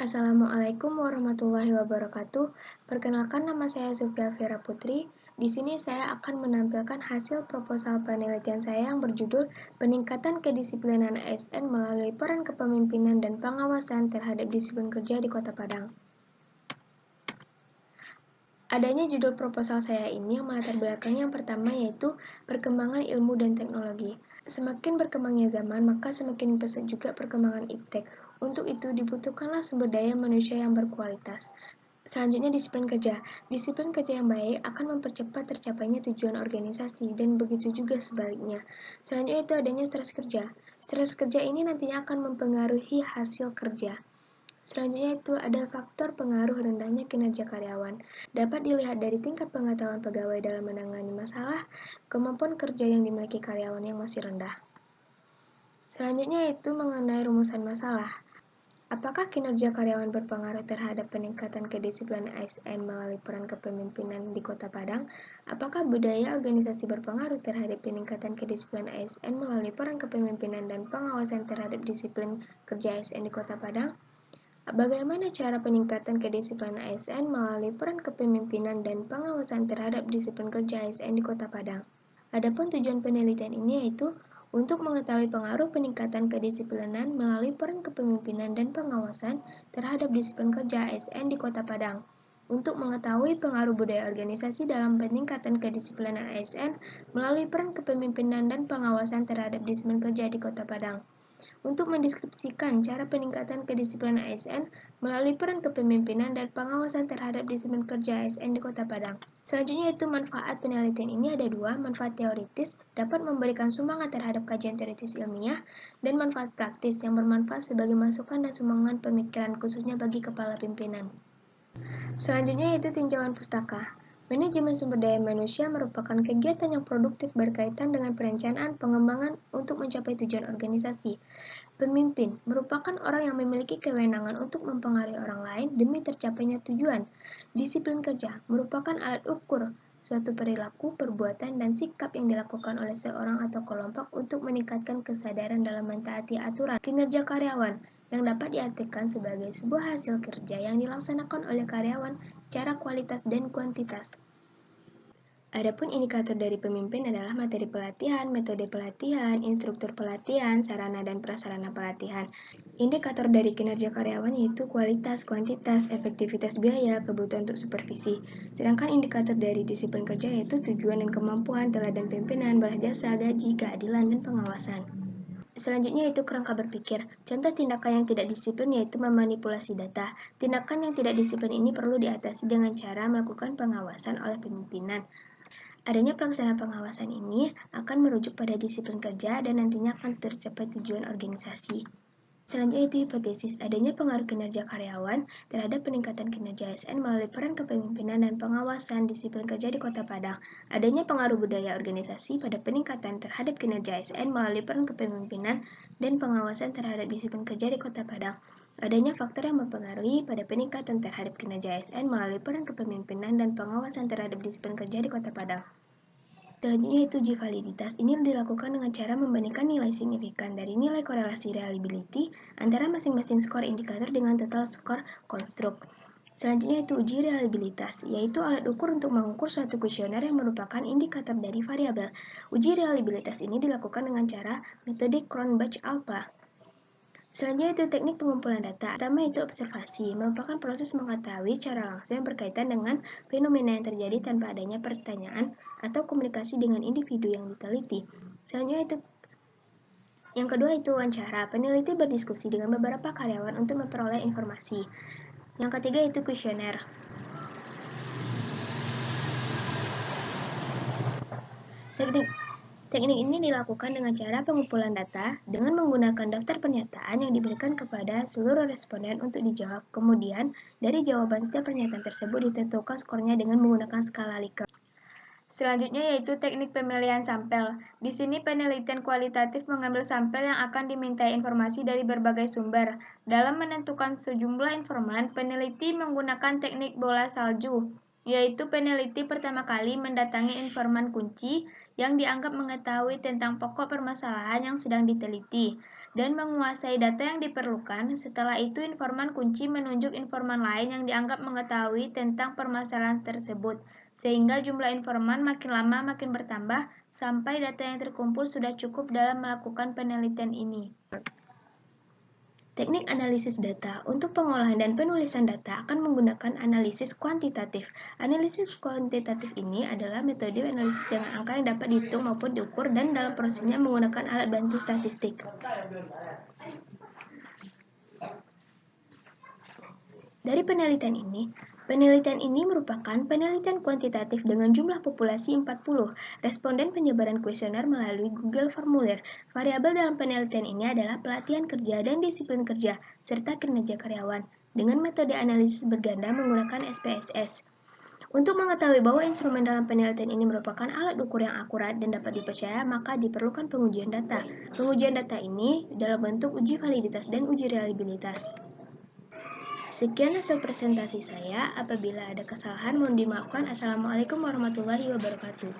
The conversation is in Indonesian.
Assalamualaikum warahmatullahi wabarakatuh. Perkenalkan, nama saya Zufia Vera Putri. Di sini saya akan menampilkan hasil proposal penelitian saya yang berjudul Peningkatan Kedisiplinan ASN melalui Peran Kepemimpinan dan Pengawasan Terhadap Disiplin Kerja di Kota Padang. Adanya judul proposal saya ini yang melatar belakang yang pertama yaitu perkembangan ilmu dan teknologi. Semakin berkembangnya zaman, maka semakin pesat juga perkembangan iptek. Untuk itu dibutuhkanlah sumber daya manusia yang berkualitas. Selanjutnya, disiplin kerja. Disiplin kerja yang baik akan mempercepat tercapainya tujuan organisasi dan begitu juga sebaliknya. Selanjutnya itu adanya stres kerja. Stres kerja ini nantinya akan mempengaruhi hasil kerja. Selanjutnya itu ada faktor pengaruh rendahnya kinerja karyawan. Dapat dilihat dari tingkat pengetahuan pegawai dalam menangani masalah, kemampuan kerja yang dimiliki karyawan yang masih rendah. Selanjutnya itu mengenai rumusan masalah. Apakah kinerja karyawan berpengaruh terhadap peningkatan kedisiplinan ASN melalui peran kepemimpinan di Kota Padang? Apakah budaya organisasi berpengaruh terhadap peningkatan kedisiplinan ASN melalui peran kepemimpinan dan pengawasan terhadap disiplin kerja ASN di Kota Padang? Bagaimana cara peningkatan kedisiplinan ASN melalui peran kepemimpinan dan pengawasan terhadap disiplin kerja ASN di Kota Padang? Adapun tujuan penelitian ini yaitu untuk mengetahui pengaruh peningkatan kedisiplinan melalui peran kepemimpinan dan pengawasan terhadap disiplin kerja ASN di Kota Padang. Untuk mengetahui pengaruh budaya organisasi dalam peningkatan kedisiplinan ASN melalui peran kepemimpinan dan pengawasan terhadap disiplin kerja di Kota Padang. Untuk mendeskripsikan cara peningkatan kedisiplinan ASN melalui peran kepemimpinan dan pengawasan terhadap disiplin kerja ASN di Kota Padang. Selanjutnya itu manfaat penelitian ini ada dua, manfaat teoritis dapat memberikan sumbangan terhadap kajian teoritis ilmiah dan manfaat praktis yang bermanfaat sebagai masukan dan sumbangan pemikiran khususnya bagi kepala pimpinan. Selanjutnya yaitu tinjauan pustaka. Manajemen sumber daya manusia merupakan kegiatan yang produktif berkaitan dengan perencanaan pengembangan untuk mencapai tujuan organisasi. Pemimpin merupakan orang yang memiliki kewenangan untuk mempengaruhi orang lain demi tercapainya tujuan. Disiplin kerja merupakan alat ukur suatu perilaku, perbuatan, dan sikap yang dilakukan oleh seorang atau kelompok untuk meningkatkan kesadaran dalam mentaati aturan. Kinerja karyawan yang dapat diartikan sebagai sebuah hasil kerja yang dilaksanakan oleh karyawan secara kualitas dan kuantitas. Adapun indikator dari pemimpin adalah materi pelatihan, metode pelatihan, instruktur pelatihan, sarana dan prasarana pelatihan. Indikator dari kinerja karyawan yaitu kualitas, kuantitas, efektivitas biaya, kebutuhan untuk supervisi. Sedangkan indikator dari disiplin kerja yaitu tujuan dan kemampuan, teladan pimpinan, balas jasa, gaji, keadilan, dan pengawasan. Selanjutnya yaitu kerangka berpikir. Contoh tindakan yang tidak disiplin yaitu memanipulasi data. Tindakan yang tidak disiplin ini perlu diatasi dengan cara melakukan pengawasan oleh pimpinan. Adanya pelaksana pengawasan ini akan merujuk pada disiplin kerja dan nantinya akan tercapai tujuan organisasi. Selanjutnya itu hipotesis, adanya pengaruh kinerja karyawan terhadap peningkatan kinerja ASN melalui peran kepemimpinan dan pengawasan disiplin kerja di Kota Padang. Adanya pengaruh budaya organisasi pada peningkatan terhadap kinerja ASN melalui peran kepemimpinan dan pengawasan terhadap disiplin kerja di Kota Padang. Adanya faktor yang mempengaruhi pada peningkatan terhadap kinerja ASN melalui peran kepemimpinan dan pengawasan terhadap disiplin kerja di Kota Padang. Selanjutnya itu uji validitas. Ini dilakukan dengan cara membandingkan nilai signifikan dari nilai korelasi reliability antara masing-masing skor indikator dengan total skor konstruk. Selanjutnya itu uji reliabilitas, yaitu alat ukur untuk mengukur suatu kuesioner yang merupakan indikator dari variabel. Uji reliabilitas ini dilakukan dengan cara metode Cronbach-Alpha. Selanjutnya itu teknik pengumpulan data. Pertama itu observasi, merupakan proses mengetahui secara langsung yang berkaitan dengan fenomena yang terjadi tanpa adanya pertanyaan atau komunikasi dengan individu yang diteliti. Selanjutnya itu yang kedua itu wawancara. Peneliti berdiskusi dengan beberapa karyawan untuk memperoleh informasi. Yang ketiga itu kuesioner. Teknik ini dilakukan dengan cara pengumpulan data dengan menggunakan daftar pernyataan yang diberikan kepada seluruh responden untuk dijawab. Kemudian, dari jawaban setiap pernyataan tersebut ditentukan skornya dengan menggunakan skala Likert. Selanjutnya yaitu teknik pemilihan sampel. Di sini penelitian kualitatif mengambil sampel yang akan dimintai informasi dari berbagai sumber. Dalam menentukan sejumlah informan, peneliti menggunakan teknik bola salju, yaitu peneliti pertama kali mendatangi informan kunci yang dianggap mengetahui tentang pokok permasalahan yang sedang diteliti. dan menguasai data yang diperlukan. Setelah itu, informan kunci menunjuk informan lain yang dianggap mengetahui tentang permasalahan tersebut, sehingga jumlah informan makin lama makin bertambah sampai data yang terkumpul sudah cukup dalam melakukan penelitian ini. Teknik analisis data. Untuk pengolahan dan penulisan data akan menggunakan analisis kuantitatif. Analisis kuantitatif ini adalah metode analisis dengan angka yang dapat dihitung maupun diukur dan dalam prosesnya menggunakan alat bantu statistik. Dari penelitian ini merupakan penelitian kuantitatif dengan jumlah populasi 40 responden penyebaran kuesioner melalui Google Formulir. Variabel dalam penelitian ini adalah pelatihan kerja dan disiplin kerja, serta kinerja karyawan, dengan metode analisis berganda menggunakan SPSS. Untuk mengetahui bahwa instrumen dalam penelitian ini merupakan alat ukur yang akurat dan dapat dipercaya, maka diperlukan pengujian data. Pengujian data ini dalam bentuk uji validitas dan uji reliabilitas. Sekian hasil presentasi saya. Apabila ada kesalahan, mohon dimaafkan. Assalamualaikum warahmatullahi wabarakatuh.